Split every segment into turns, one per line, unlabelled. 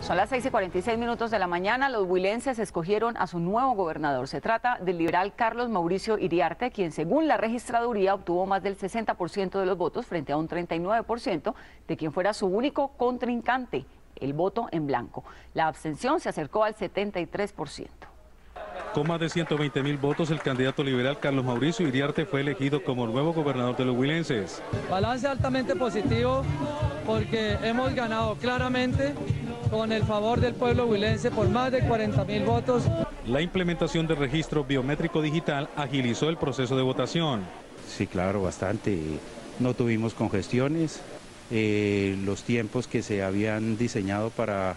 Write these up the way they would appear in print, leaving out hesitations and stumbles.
Son las 6:46 de la mañana. Los huilenses escogieron a su nuevo gobernador. Se trata del liberal Carlos Mauricio Iriarte, quien según la registraduría obtuvo más del 60% de los votos frente a un 39% de quien fuera su único contrincante, el voto en blanco. La abstención se acercó al 73%.
Con más de 120.000 votos, el candidato liberal Carlos Mauricio Iriarte fue elegido como nuevo gobernador de los huilenses.
Balance altamente positivo porque hemos ganado claramente con el favor del pueblo huilense por más de 40.000 votos.
La implementación del registro biométrico digital agilizó el proceso de votación.
Sí, claro, bastante. No tuvimos congestiones. Los tiempos que se habían diseñado para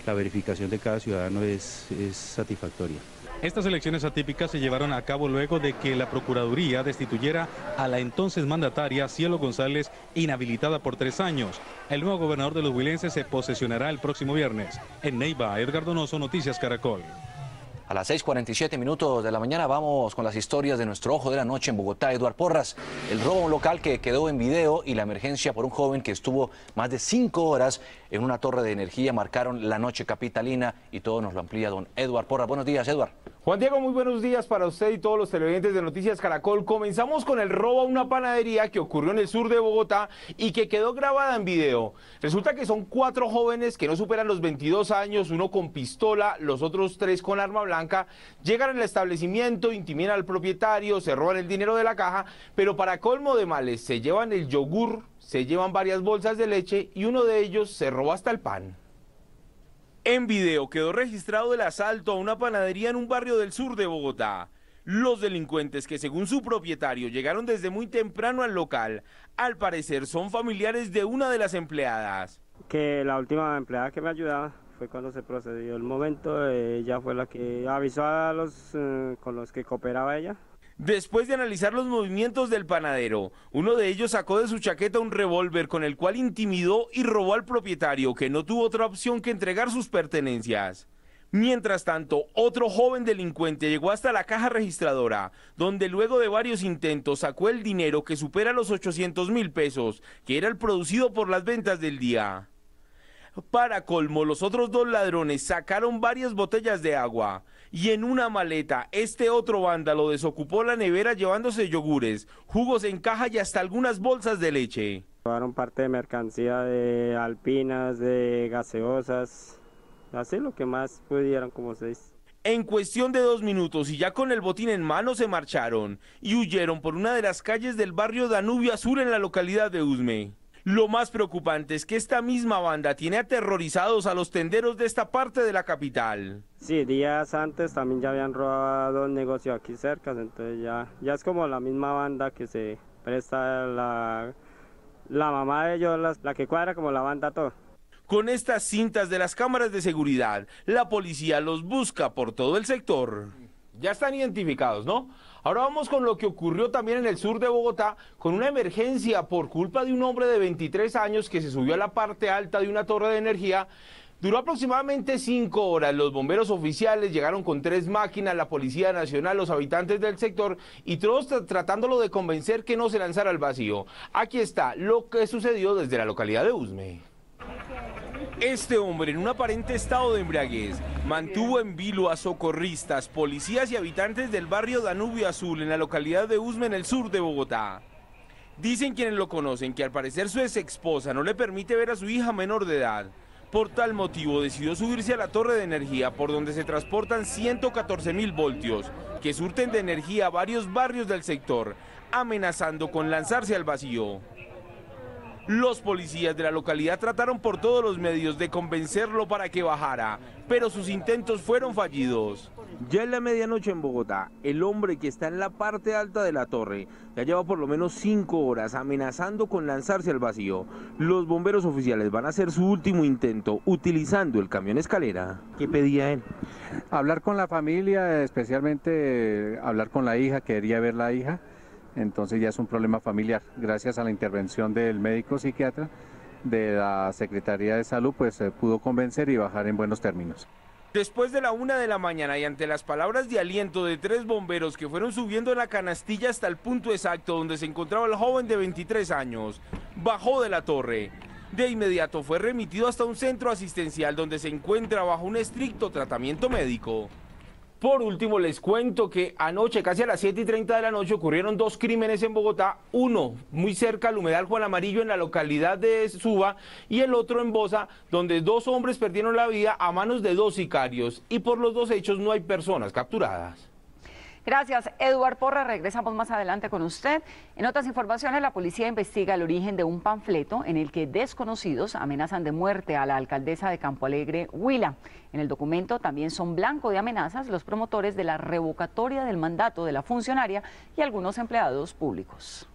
la verificación de cada ciudadano es satisfactoria.
Estas elecciones atípicas se llevaron a cabo luego de que la Procuraduría destituyera a la entonces mandataria Cielo González, inhabilitada por 3 años. El nuevo gobernador de los huilenses se posesionará el próximo viernes. En Neiva, Edgar Donoso, Noticias Caracol.
A las 6:47 de la mañana vamos con las historias de nuestro ojo de la noche en Bogotá, Eduard Porras. El robo a un local que quedó en video y la emergencia por un joven que estuvo más de 5 horas en una torre de energía marcaron la noche capitalina y todo nos lo amplía don Eduard Porras. Buenos días, Eduard.
Juan Diego, muy buenos días para usted y todos los televidentes de Noticias Caracol. Comenzamos con el robo a una panadería que ocurrió en el sur de Bogotá y que quedó grabada en video. Resulta que son 4 jóvenes que no superan los 22 años, uno con pistola, los otros 3 con arma blanca. Llegan al establecimiento, intimidan al propietario, se roban el dinero de la caja, pero para colmo de males se llevan el yogur, se llevan varias bolsas de leche y uno de ellos se robó hasta el pan. En video quedó registrado el asalto a una panadería en un barrio del sur de Bogotá. Los delincuentes, que según su propietario llegaron desde muy temprano al local, al parecer son familiares de una de las empleadas.
Que la última empleada que me ayudaba fue cuando se procedió el momento, ella fue la que avisó a los con los que cooperaba ella.
Después de analizar los movimientos del panadero, uno de ellos sacó de su chaqueta un revólver con el cual intimidó y robó al propietario, que no tuvo otra opción que entregar sus pertenencias. Mientras tanto, otro joven delincuente llegó hasta la caja registradora, donde luego de varios intentos sacó el dinero que supera los 800.000 pesos, que era el producido por las ventas del día. Para colmo, los otros 2 ladrones sacaron varias botellas de agua y en una maleta este otro vándalo desocupó la nevera llevándose yogures, jugos en caja y hasta algunas bolsas de leche.
Llevaron parte de mercancía de alpinas, de gaseosas, así lo que más pudieran, como se dice.
En cuestión de 2 minutos y ya con el botín en mano se marcharon y huyeron por una de las calles del barrio Danubio Azul en la localidad de Usme. Lo más preocupante es que esta misma banda tiene aterrorizados a los tenderos de esta parte de la capital.
Sí, días antes también ya habían robado un negocio aquí cerca, entonces ya es como la misma banda que se presta la mamá de ellos, la que cuadra como la banda todo.
Con estas cintas de las cámaras de seguridad, la policía los busca por todo el sector. Ya están identificados, ¿no? Ahora vamos con lo que ocurrió también en el sur de Bogotá, con una emergencia por culpa de un hombre de 23 años que se subió a la parte alta de una torre de energía. Duró aproximadamente 5 horas, los bomberos oficiales llegaron con 3 máquinas, la Policía Nacional, los habitantes del sector y todos tratándolo de convencer que no se lanzara al vacío. Aquí está lo que sucedió desde la localidad de Usme. Este hombre, en un aparente estado de embriaguez, mantuvo en vilo a socorristas, policías y habitantes del barrio Danubio Azul en la localidad de Usme, en el sur de Bogotá. Dicen quienes lo conocen que al parecer su ex esposa no le permite ver a su hija menor de edad. Por tal motivo decidió subirse a la torre de energía por donde se transportan 114.000 voltios que surten de energía a varios barrios del sector, amenazando con lanzarse al vacío. Los policías de la localidad trataron por todos los medios de convencerlo para que bajara, pero sus intentos fueron fallidos. Ya en la medianoche en Bogotá, el hombre que está en la parte alta de la torre ya lleva por lo menos 5 horas amenazando con lanzarse al vacío. Los bomberos oficiales van a hacer su último intento utilizando el camión escalera. ¿Qué pedía él?
Hablar con la familia, especialmente hablar con la hija, quería ver la hija. Entonces ya es un problema familiar. Gracias a la intervención del médico psiquiatra de la Secretaría de Salud, pues se pudo convencer y bajar en buenos términos.
Después de la 1 de la mañana y ante las palabras de aliento de 3 bomberos que fueron subiendo en la canastilla hasta el punto exacto donde se encontraba el joven de 23 años, bajó de la torre. De inmediato fue remitido hasta un centro asistencial donde se encuentra bajo un estricto tratamiento médico. Por último, les cuento que anoche, casi a las 7:30 de la noche, ocurrieron dos crímenes en Bogotá. Uno muy cerca al humedal Juan Amarillo en la localidad de Suba y el otro en Bosa, donde dos hombres perdieron la vida a manos de dos sicarios. Y por los dos hechos no hay personas capturadas.
Gracias, Eduard Porra. Regresamos más adelante con usted. En otras informaciones, la policía investiga el origen de un panfleto en el que desconocidos amenazan de muerte a la alcaldesa de Campo Alegre, Huila. En el documento también son blanco de amenazas los promotores de la revocatoria del mandato de la funcionaria y algunos empleados públicos.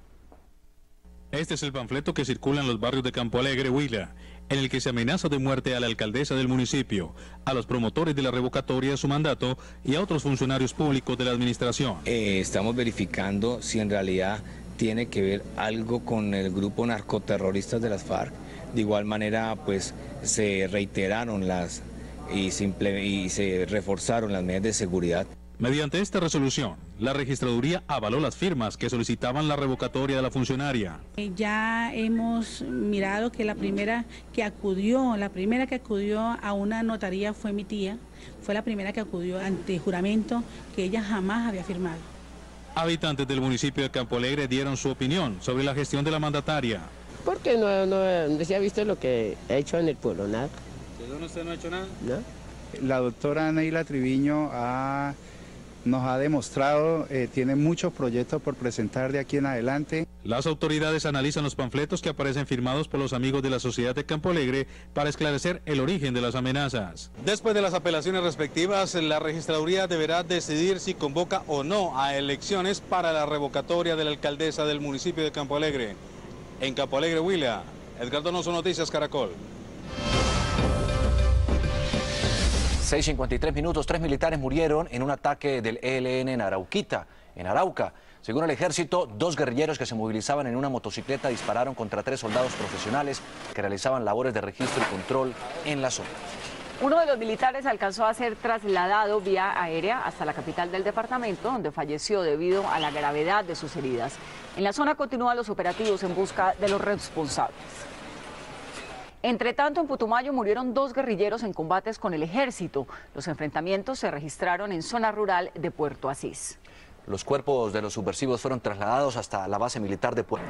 Este es el panfleto que circula en los barrios de Campo Alegre, Huila, en el que se amenaza de muerte a la alcaldesa del municipio, a los promotores de la revocatoria de su mandato y a otros funcionarios públicos de la administración.
Estamos verificando si en realidad tiene que ver algo con el grupo narcoterroristas de las FARC. De igual manera, pues se reiteraron y se reforzaron las medidas de seguridad.
Mediante esta resolución, la registraduría avaló las firmas que solicitaban la revocatoria de la funcionaria.
Ya hemos mirado que la primera que acudió a una notaría fue mi tía, fue la primera que acudió ante juramento que ella jamás había firmado.
Habitantes del municipio de Campo Alegre dieron su opinión sobre la gestión de la mandataria.
Porque no se ha visto lo que ha hecho en el pueblo, nada.
¿De dónde usted no ha hecho nada?
¿No?
La doctora Neila Triviño nos ha demostrado, tiene muchos proyectos por presentar de aquí en adelante.
Las autoridades analizan los panfletos que aparecen firmados por los amigos de la sociedad de Campo Alegre para esclarecer el origen de las amenazas. Después de las apelaciones respectivas, la registraduría deberá decidir si convoca o no a elecciones para la revocatoria de la alcaldesa del municipio de Campo Alegre. En Campo Alegre, Huila, Edgar Donoso, Noticias Caracol.
6:53 minutos, 3 militares murieron en un ataque del ELN en Arauquita, en Arauca. Según el ejército, 2 guerrilleros que se movilizaban en una motocicleta dispararon contra 3 soldados profesionales que realizaban labores de registro y control en la zona.
Uno de los militares alcanzó a ser trasladado vía aérea hasta la capital del departamento, donde falleció debido a la gravedad de sus heridas. En la zona continúan los operativos en busca de los responsables. Entre tanto, en Putumayo murieron 2 guerrilleros en combates con el ejército. Los enfrentamientos se registraron en zona rural de Puerto Asís.
Los cuerpos de los subversivos fueron trasladados hasta la base militar de Puerto.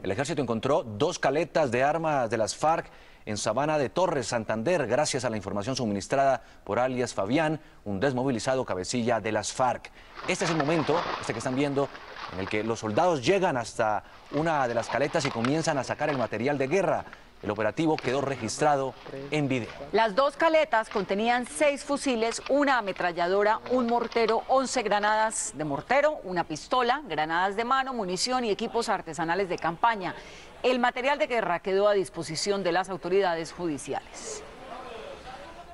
El ejército encontró 2 caletas de armas de las FARC en Sabana de Torres, Santander, gracias a la información suministrada por alias Fabián, un desmovilizado cabecilla de las FARC. Este es el momento, que están viendo, en el que los soldados llegan hasta una de las caletas y comienzan a sacar el material de guerra. El operativo quedó registrado en video.
Las 2 caletas contenían 6 fusiles, una ametralladora, un mortero, 11 granadas de mortero, una pistola, granadas de mano, munición y equipos artesanales de campaña. El material de guerra quedó a disposición de las autoridades judiciales.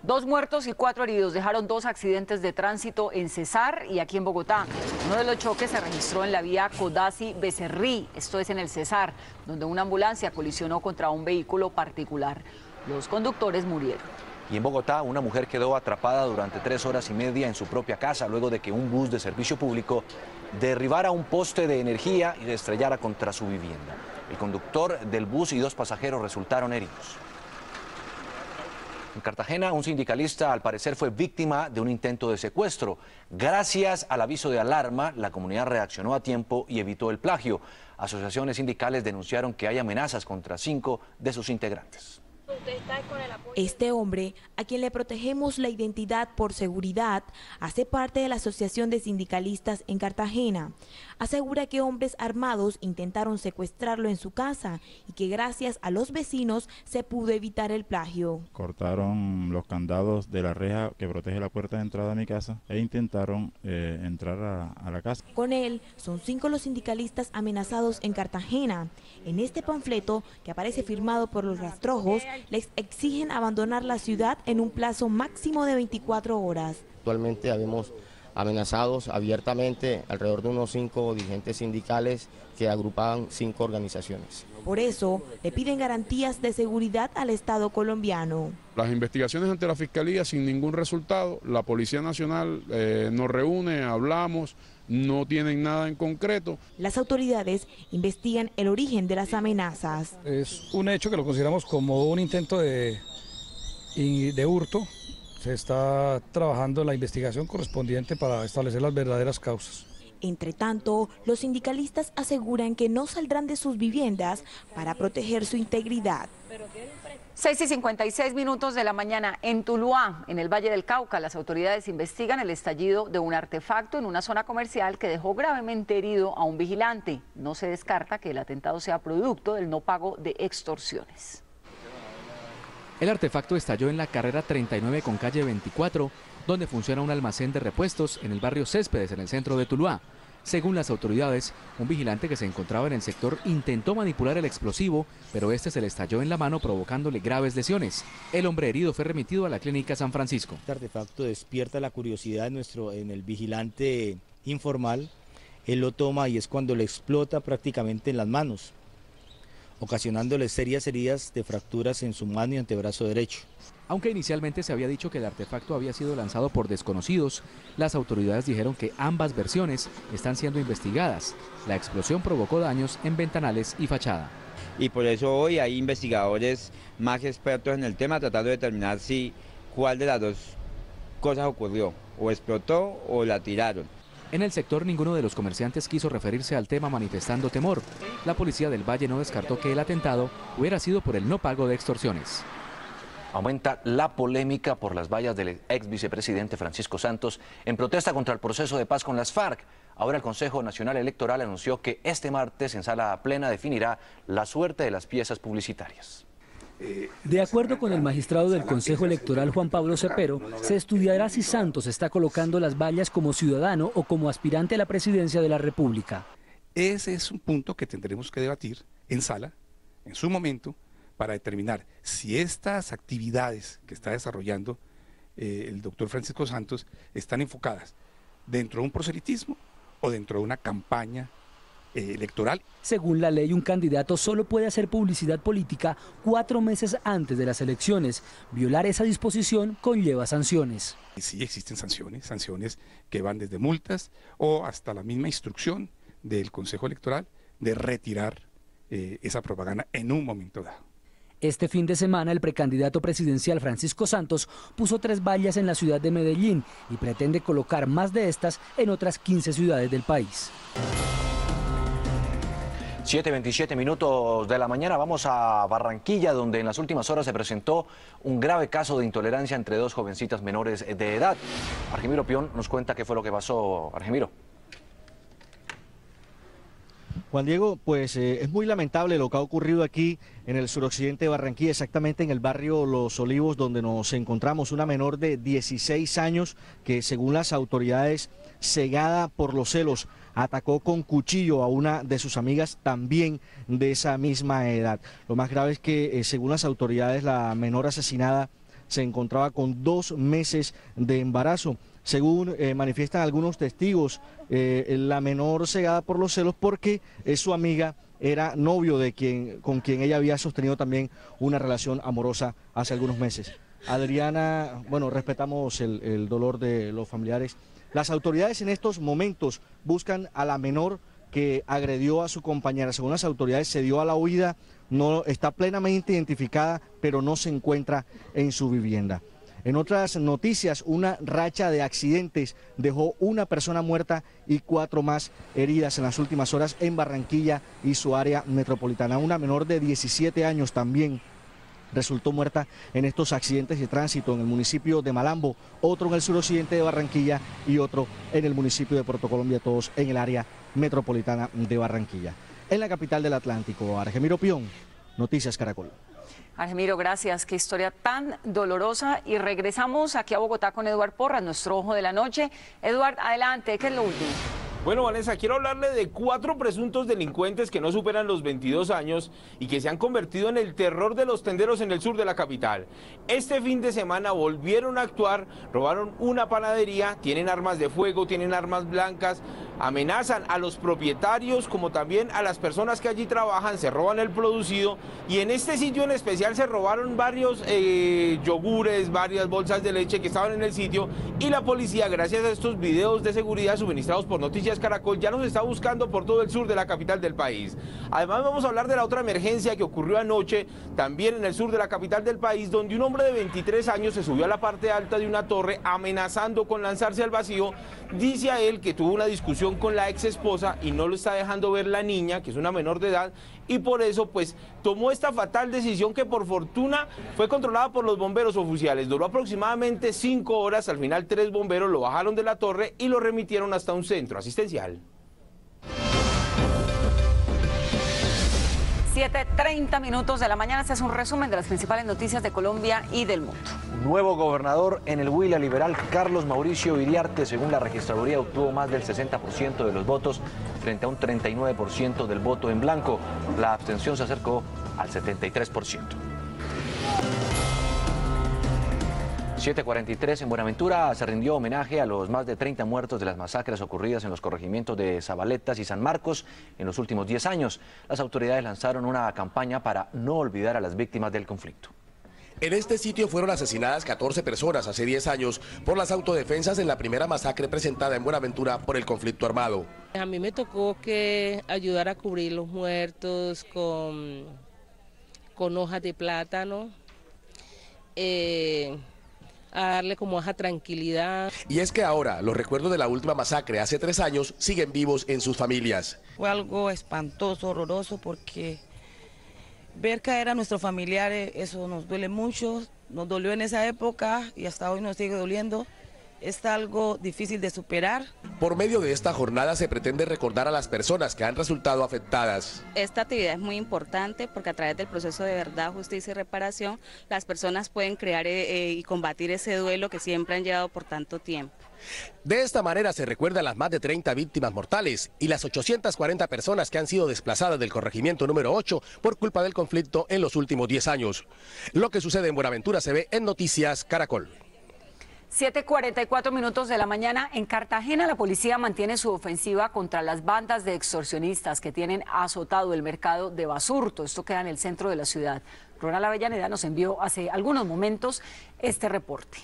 2 muertos y 4 heridos dejaron 2 accidentes de tránsito en Cesar y aquí en Bogotá. Uno de los choques se registró en la vía Codazzi-Becerrí, esto es en el Cesar, donde una ambulancia colisionó contra un vehículo particular. Los conductores murieron.
Y en Bogotá, una mujer quedó atrapada durante 3 horas y media en su propia casa luego de que un bus de servicio público derribara un poste de energía y estrellara contra su vivienda. El conductor del bus y 2 pasajeros resultaron heridos. En Cartagena, un sindicalista al parecer fue víctima de un intento de secuestro. Gracias al aviso de alarma, la comunidad reaccionó a tiempo y evitó el plagio. Asociaciones sindicales denunciaron que hay amenazas contra 5 de sus integrantes.
Este hombre, a quien le protegemos la identidad por seguridad, hace parte de la Asociación de Sindicalistas en Cartagena. Asegura que hombres armados intentaron secuestrarlo en su casa y que gracias a los vecinos se pudo evitar el plagio.
Cortaron los candados de la reja que protege la puerta de entrada a mi casa e intentaron entrar a la casa.
Con él son 5 los sindicalistas amenazados en Cartagena. En este panfleto, que aparece firmado por los rastrojos, les exigen abandonar la ciudad en un plazo máximo de 24 horas.
Actualmente habemos amenazados abiertamente alrededor de unos 5 dirigentes sindicales que agrupaban 5 organizaciones.
Por eso, le piden garantías de seguridad al Estado colombiano.
Las investigaciones ante la Fiscalía sin ningún resultado, la Policía Nacional nos reúne, hablamos, no tienen nada en concreto.
Las autoridades investigan el origen de las amenazas.
Es un hecho que lo consideramos como un intento de hurto. Se está trabajando en la investigación correspondiente para establecer las verdaderas causas.
Entre tanto, los sindicalistas aseguran que no saldrán de sus viviendas para proteger su integridad.
6:56 de la mañana en Tuluá, en el Valle del Cauca, las autoridades investigan el estallido de un artefacto en una zona comercial que dejó gravemente herido a un vigilante. No se descarta que el atentado sea producto del no pago de extorsiones.
El artefacto estalló en la carrera 39 con calle 24, donde funciona un almacén de repuestos en el barrio Céspedes, en el centro de Tuluá. Según las autoridades, un vigilante que se encontraba en el sector intentó manipular el explosivo, pero este se le estalló en la mano provocándole graves lesiones. El hombre herido fue remitido a la clínica San Francisco.
Este artefacto despierta la curiosidad en el vigilante informal. Él lo toma y es cuando le explota prácticamente en las manos, ocasionándole serias heridas de fracturas en su mano y antebrazo derecho.
Aunque inicialmente se había dicho que el artefacto había sido lanzado por desconocidos, las autoridades dijeron que ambas versiones están siendo investigadas. La explosión provocó daños en ventanales y fachada.
Y por eso hoy hay investigadores más expertos en el tema tratando de determinar cuál de las dos cosas ocurrió, o explotó o la tiraron.
En el sector ninguno de los comerciantes quiso referirse al tema manifestando temor. La policía del Valle no descartó que el atentado hubiera sido por el no pago de extorsiones.
Aumenta la polémica por las vallas del ex vicepresidente Francisco Santos en protesta contra el proceso de paz con las FARC. Ahora el Consejo Nacional Electoral anunció que este martes en sala plena definirá la suerte de las piezas publicitarias.
De acuerdo con el magistrado del Consejo Electoral Juan Pablo Cepero, se estudiará si Santos está colocando las vallas como ciudadano o como aspirante a la presidencia de la República.
Ese es un punto que tendremos que debatir en sala, en su momento, para determinar si estas actividades que está desarrollando el doctor Francisco Santos están enfocadas dentro de un proselitismo o dentro de una campaña electoral.
Según la ley, un candidato solo puede hacer publicidad política 4 meses antes de las elecciones. Violar esa disposición conlleva sanciones.
Sí existen sanciones que van desde multas o hasta la misma instrucción del Consejo Electoral de retirar esa propaganda en un momento dado.
Este fin de semana el precandidato presidencial Francisco Santos puso 3 vallas en la ciudad de Medellín y pretende colocar más de estas en otras 15 ciudades del país.
7:27 de la mañana, vamos a Barranquilla, donde en las últimas horas se presentó un grave caso de intolerancia entre 2 jovencitas menores de edad. Argemiro Pion nos cuenta qué fue lo que pasó. Argemiro.
Juan Diego, pues es muy lamentable lo que ha ocurrido aquí en el suroccidente de Barranquilla, exactamente en el barrio Los Olivos, donde nos encontramos una menor de 16 años que, según las autoridades, cegada por los celos, atacó con cuchillo a una de sus amigas también de esa misma edad. Lo más grave es que, según las autoridades, la menor asesinada se encontraba con 2 meses de embarazo. Según manifiestan algunos testigos, la menor cegada por los celos porque su amiga era novio con quien ella había sostenido también una relación amorosa hace algunos meses. Adriana, bueno, respetamos el dolor de los familiares. Las autoridades en estos momentos buscan a la menor que agredió a su compañera. Según las autoridades, se dio a la huida, no está plenamente identificada, pero no se encuentra en su vivienda. En otras noticias, una racha de accidentes dejó una persona muerta y 4 más heridas en las últimas horas en Barranquilla y su área metropolitana. Una menor de 17 años también resultó muerta en estos accidentes de tránsito en el municipio de Malambo, otro en el suroccidente de Barranquilla y otro en el municipio de Puerto Colombia, todos en el área metropolitana de Barranquilla. En la capital del Atlántico, Argemiro Pion, Noticias Caracol.
Argemiro, gracias. Qué historia tan dolorosa. Y regresamos aquí a Bogotá con Eduard Porras, nuestro ojo de la noche. Eduard, adelante, ¿qué es lo último?
Bueno, Vanessa, quiero hablarle de 4 presuntos delincuentes que no superan los 22 años y que se han convertido en el terror de los tenderos en el sur de la capital. Este fin de semana volvieron a actuar, robaron una panadería, tienen armas de fuego, tienen armas blancas, amenazan a los propietarios como también a las personas que allí trabajan, se roban el producido y en este sitio en especial se robaron varios yogures, varias bolsas de leche que estaban en el sitio y la policía, gracias a estos videos de seguridad suministrados por Noticias Caracol, ya los está buscando por todo el sur de la capital del país. Además vamos a hablar de la otra emergencia que ocurrió anoche también en el sur de la capital del país, donde un hombre de 23 años se subió a la parte alta de una torre amenazando con lanzarse al vacío. Dice a él que tuvo una discusión con la ex esposa y no lo está dejando ver la niña, que es una menor de edad, y por eso pues tomó esta fatal decisión que por fortuna fue controlada por los bomberos oficiales. Duró aproximadamente 5 horas, al final 3 bomberos lo bajaron de la torre y lo remitieron hasta un centro asistencial.
7:30 minutos de la mañana. Este es un resumen de las principales noticias de Colombia y del mundo.
Nuevo gobernador en el Huila liberal, Carlos Mauricio Iriarte, según la registraduría, obtuvo más del 60% de los votos frente a un 39% del voto en blanco. La abstención se acercó al 73%. 7:43 en Buenaventura se rindió homenaje a los más de 30 muertos de las masacres ocurridas en los corregimientos de Zabaletas y San Marcos en los últimos 10 años. Las autoridades lanzaron una campaña para no olvidar a las víctimas del conflicto.
En este sitio fueron asesinadas 14 personas hace 10 años por las autodefensas en la primera masacre presentada en Buenaventura por el conflicto armado.
A mí me tocó que ayudar a cubrir los muertos con hojas de plátano, a darle como esa tranquilidad.
Y es que ahora los recuerdos de la última masacre hace 3 años siguen vivos en sus familias.
Fue algo espantoso, horroroso, porque ver caer a nuestros familiares, eso nos duele mucho, nos dolió en esa época y hasta hoy nos sigue doliendo. Es algo difícil de superar.
Por medio de esta jornada se pretende recordar a las personas que han resultado afectadas.
Esta actividad es muy importante porque a través del proceso de verdad, justicia y reparación, las personas pueden crear y combatir ese duelo que siempre han llevado por tanto tiempo.
De esta manera se recuerda a las más de 30 víctimas mortales y las 840 personas que han sido desplazadas del corregimiento número 8 por culpa del conflicto en los últimos 10 años. Lo que sucede en Buenaventura se ve en Noticias Caracol.
7:44 minutos de la mañana. En Cartagena la policía mantiene su ofensiva contra las bandas de extorsionistas que tienen azotado el mercado de Basurto. Esto queda en el centro de la ciudad. Ronald Avellaneda nos envió hace algunos momentos este reporte.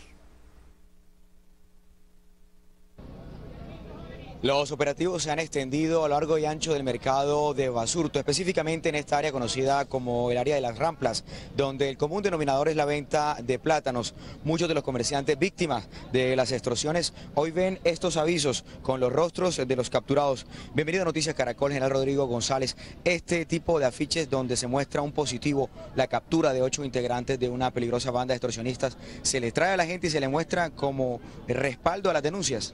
Los operativos se han extendido a lo largo y ancho del mercado de Basurto, específicamente en esta área conocida como el área de las Ramplas, donde el común denominador es la venta de plátanos. Muchos de los comerciantes víctimas de las extorsiones hoy ven estos avisos con los rostros de los capturados. Bienvenido a Noticias Caracol, General Rodrigo González. Este tipo de afiches donde se muestra un positivo, la captura de 8 integrantes de una peligrosa banda de extorsionistas, ¿se le trae a la gente y se le muestra como respaldo a las denuncias?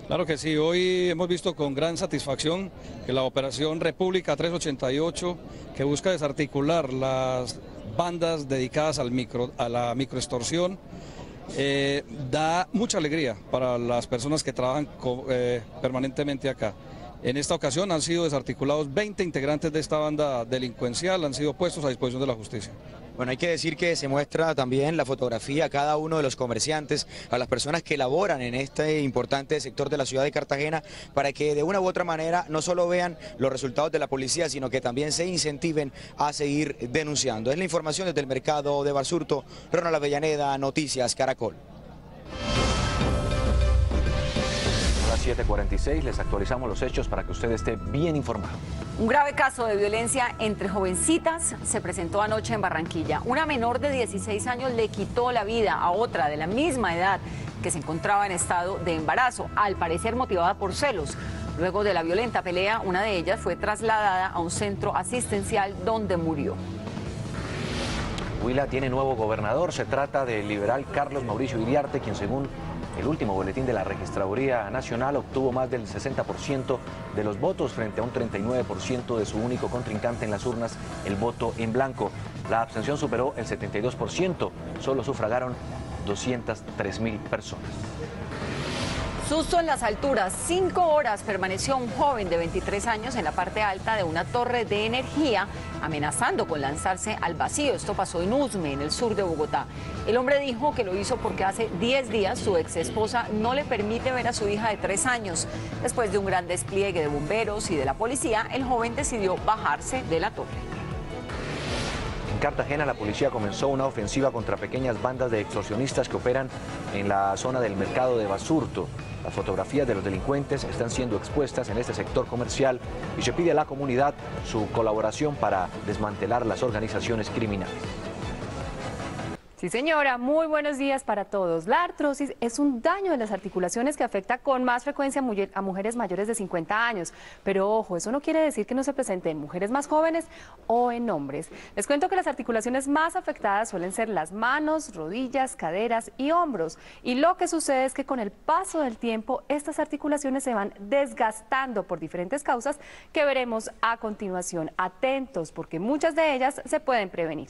Claro que sí, hoy hemos visto con gran satisfacción que la operación República 388, que busca desarticular las bandas dedicadas a la microextorsión, da mucha alegría para las personas que trabajan permanentemente acá. En esta ocasión han sido desarticulados 20 integrantes de esta banda delincuencial, han sido puestos a disposición de la justicia.
Bueno, hay que decir que se muestra también la fotografía a cada uno de los comerciantes, a las personas que laboran en este importante sector de la ciudad de Cartagena, para que de una u otra manera no solo vean los resultados de la policía, sino que también se incentiven a seguir denunciando. Es la información desde el mercado de Basurto. Ronald Avellaneda, Noticias Caracol.
7:46, les actualizamos los hechos para que usted esté bien informado.
Un grave caso de violencia entre jovencitas se presentó anoche en Barranquilla. Una menor de 16 años le quitó la vida a otra de la misma edad que se encontraba en estado de embarazo, al parecer motivada por celos. Luego de la violenta pelea, una de ellas fue trasladada a un centro asistencial donde murió.
Huila tiene nuevo gobernador, se trata del liberal Carlos Mauricio Iriarte, quien según el último boletín de la Registraduría Nacional obtuvo más del 60% de los votos frente a un 39% de su único contrincante en las urnas, el voto en blanco. La abstención superó el 72%, solo sufragaron 203.000 personas.
Susto en las alturas. 5 horas permaneció un joven de 23 años en la parte alta de una torre de energía, amenazando con lanzarse al vacío. Esto pasó en Usme, en el sur de Bogotá. El hombre dijo que lo hizo porque hace 10 días su ex esposa no le permite ver a su hija de 3 años. Después de un gran despliegue de bomberos y de la policía, el joven decidió bajarse de la torre.
En Cartagena, la policía comenzó una ofensiva contra pequeñas bandas de extorsionistas que operan en la zona del mercado de Basurto. Las fotografías de los delincuentes están siendo expuestas en este sector comercial y se pide a la comunidad su colaboración para desmantelar las organizaciones criminales.
Sí, señora, muy buenos días para todos. La artrosis es un daño de las articulaciones que afecta con más frecuencia a mujeres mayores de 50 años. Pero ojo, eso no quiere decir que no se presente en mujeres más jóvenes o en hombres. Les cuento que las articulaciones más afectadas suelen ser las manos, rodillas, caderas y hombros. Y lo que sucede es que con el paso del tiempo, estas articulaciones se van desgastando por diferentes causas que veremos a continuación. Atentos, porque muchas de ellas se pueden prevenir.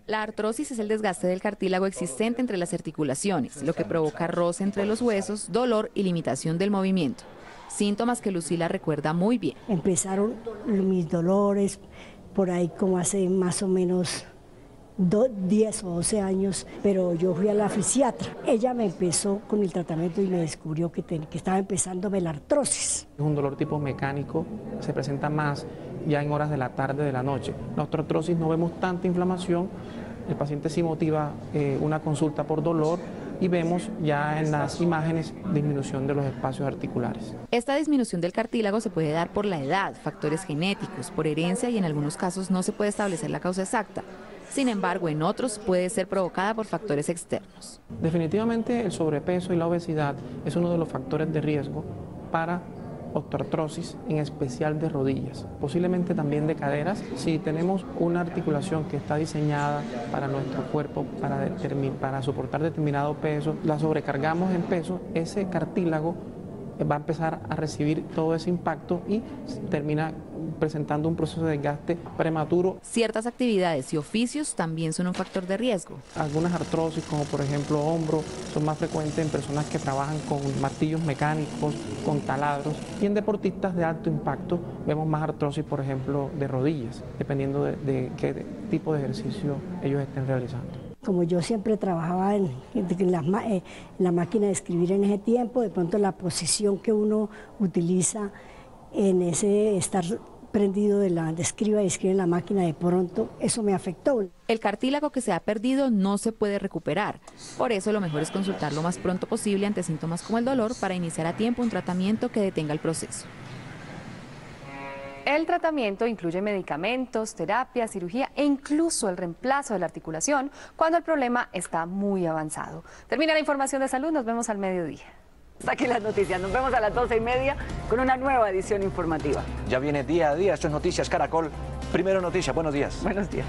La artrosis es el desgaste del cartílago existente entre las articulaciones, lo que provoca roce entre los huesos, dolor y limitación del movimiento. Síntomas que Lucila recuerda muy bien.
Empezaron mis dolores por ahí como hace más o menos 10 o 12 años, pero yo fui a la fisiatra. Ella me empezó con el tratamiento y me descubrió que estaba empezándome la artrosis.
Es un dolor tipo mecánico, se presenta más ya en horas de la tarde, de la noche. La osteoartrosis no vemos tanta inflamación, el paciente sí motiva una consulta por dolor y vemos ya en las imágenes disminución de los espacios articulares.
Esta disminución del cartílago se puede dar por la edad, factores genéticos, por herencia y en algunos casos no se puede establecer la causa exacta. Sin embargo, en otros puede ser provocada por factores externos.
Definitivamente el sobrepeso y la obesidad es uno de los factores de riesgo para osteoartrosis, en especial de rodillas, posiblemente también de caderas. Si tenemos una articulación que está diseñada para nuestro cuerpo, para soportar determinado peso, la sobrecargamos en peso, ese cartílago va a empezar a recibir todo ese impacto y termina presentando un proceso de desgaste prematuro.
Ciertas actividades y oficios también son un factor de riesgo.
Algunas artrosis, como por ejemplo hombro, son más frecuentes en personas que trabajan con martillos mecánicos, con taladros, y en deportistas de alto impacto vemos más artrosis, por ejemplo, de rodillas, dependiendo de qué tipo de ejercicio ellos estén realizando.
Como yo siempre trabajaba en la máquina de escribir en ese tiempo, de pronto la posición que uno utiliza en ese estar prendido de escriba y escribe en la máquina, de pronto eso me afectó.
El cartílago que se ha perdido no se puede recuperar, por eso lo mejor es consultar lo más pronto posible ante síntomas como el dolor para iniciar a tiempo un tratamiento que detenga el proceso.
El tratamiento incluye medicamentos, terapia, cirugía e incluso el reemplazo de la articulación cuando el problema está muy avanzado. Termina la información de salud, nos vemos al mediodía.
Hasta aquí las noticias, nos vemos a las 12:30 con una nueva edición informativa.
Ya viene día a día, esto es Noticias Caracol. Primero Noticias, buenos días.
Buenos días.